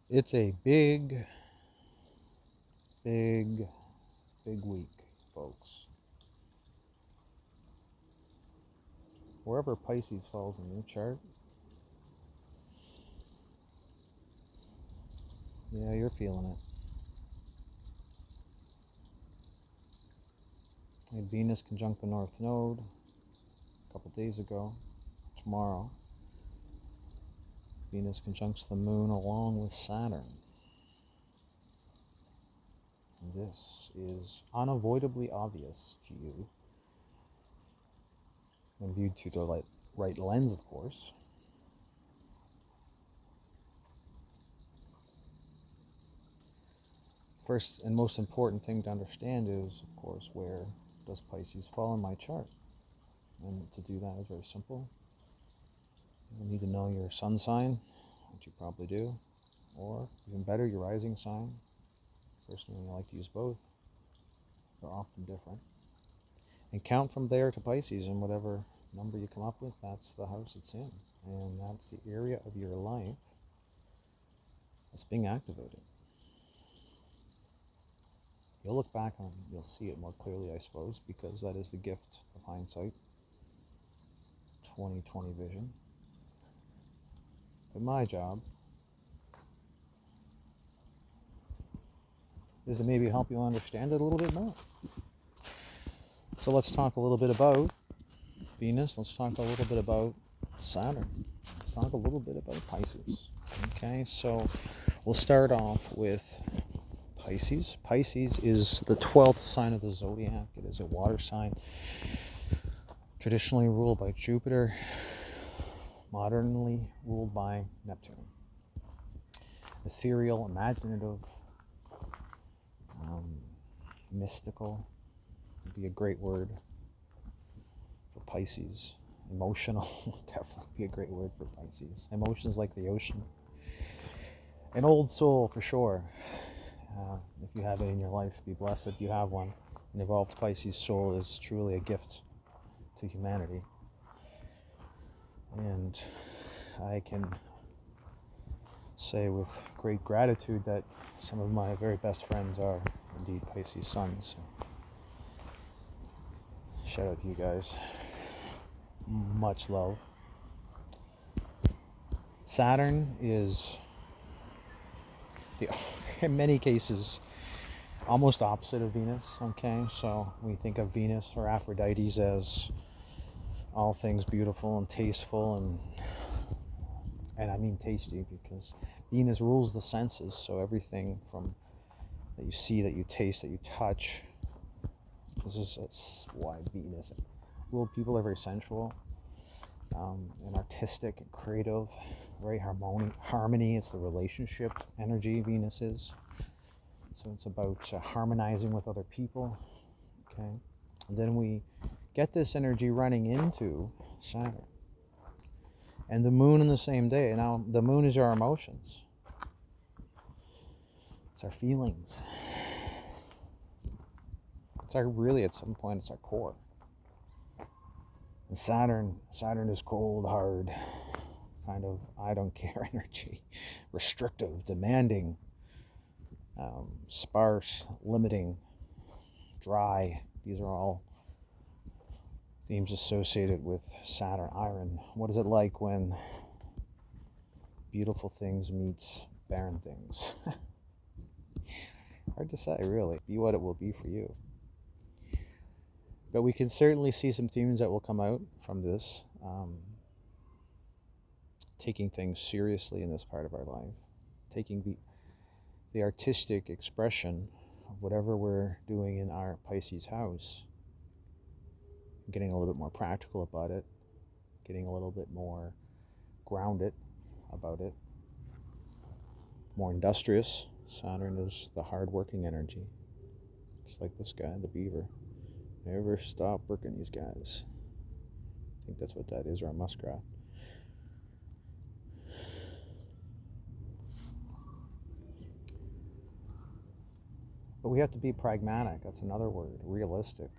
It's a big, big, big week, folks. Wherever Pisces falls in your chart, yeah, you're feeling it. I had Venus conjunct the North Node a couple days ago. Tomorrow, Venus conjuncts the Moon along with Saturn. And this is unavoidably obvious to you when viewed through the right lens, of course. First and most important thing to understand is, of course, where does Pisces fall in my chart? And to do that is very simple. You need to know your sun sign, which you probably do, or even better, your rising sign. Personally, I like to use both. They're often different. And count from there to Pisces, and whatever number you come up with, that's the house it's in. And that's the area of your life that's being activated. You'll look back on it, you'll see it more clearly, I suppose, because that is the gift of hindsight, 2020 vision. But my job is to maybe help you understand it a little bit more. So let's talk a little bit about Venus. Let's talk a little bit about Saturn. Let's talk a little bit about Pisces. Okay, so we'll start off with Pisces. Pisces is the 12th sign of the zodiac. It is a water sign, traditionally ruled by Jupiter, modernly ruled by Neptune. Ethereal, imaginative, mystical would be a great word for Pisces. Emotional would definitely be a great word for Pisces. Emotions like the ocean. An old soul for sure. If you have it in your life, be blessed if you have one. An evolved Pisces soul is truly a gift to humanity. And I can say with great gratitude that some of my very best friends are indeed Pisces suns. Shout out to you guys. Much love. Saturn is, in many cases, almost opposite of Venus. Okay, so we think of Venus or Aphrodite as all things beautiful and tasteful, and I mean tasty, because Venus rules the senses. So everything from that you see, that you taste, that you touch. This is why Venus. Well, people are very sensual, and artistic and creative, very harmony. It's the relationship energy Venus is. So it's about harmonizing with other people. Okay, and then we get this energy running into Saturn and the moon in the same day. Now the moon is our emotions. It's our feelings. It's our, really, at some point, it's our core. And Saturn is cold, hard, kind of I don't care energy, restrictive, demanding, sparse, limiting, dry. These are all themes associated with Saturn, iron. What is it like when beautiful things meets barren things? Hard to say, really. Be what it will be for you. But we can certainly see some themes that will come out from this. Taking things seriously in this part of our life. Taking the artistic expression of whatever we're doing in our Pisces house. Getting a little bit more practical about it. Getting a little bit more grounded about it. More industrious. Saturn is the hard-working energy. Just like this guy, the beaver. Never stop working, these guys. I think that's what that is, or a muskrat. But we have to be pragmatic. That's another word. Realistic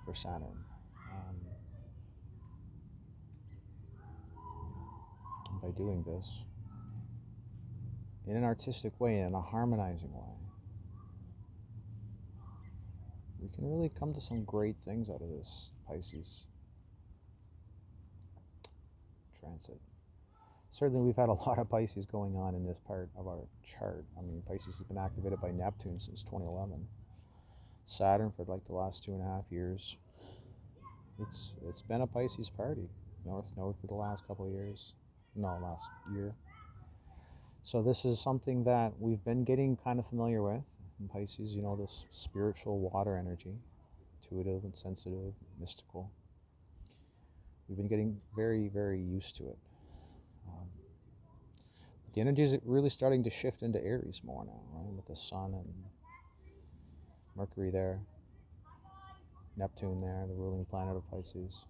for Saturn. By doing this, in an artistic way, in a harmonizing way, we can really come to some great things out of this Pisces transit. Certainly, we've had a lot of Pisces going on in this part of our chart. I mean, Pisces has been activated by Neptune since 2011. Saturn for like the last 2.5 years. It's been a Pisces party. North Node for the last couple of years. No, last year. So this is something that we've been getting kind of familiar with in Pisces. You know, this spiritual water energy, intuitive and sensitive, mystical. We've been getting very, very used to it. The energy is really starting to shift into Aries more now, right? With the Sun and Mercury there, Neptune there, the ruling planet of Pisces.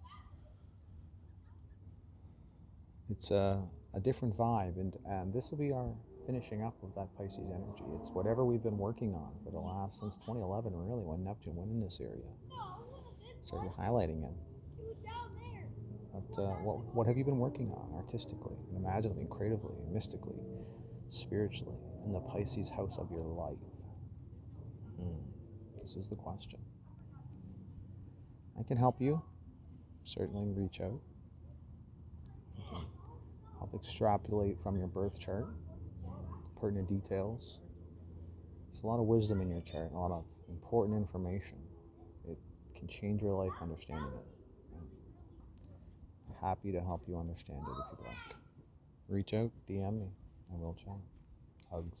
It's a different vibe, and this will be our finishing up of that Pisces energy. It's whatever we've been working on for the last, since 2011 really, when Neptune went in this area. Started highlighting it. But what have you been working on artistically, and imaginatively, creatively, mystically, spiritually, in the Pisces house of your life? This is the question. I can help you. Certainly reach out. Help extrapolate from your birth chart, pertinent details. There's a lot of wisdom in your chart, a lot of important information. It can change your life understanding it. I'm happy to help you understand it if you'd like. Reach out, DM me, and we'll chat. Hugs.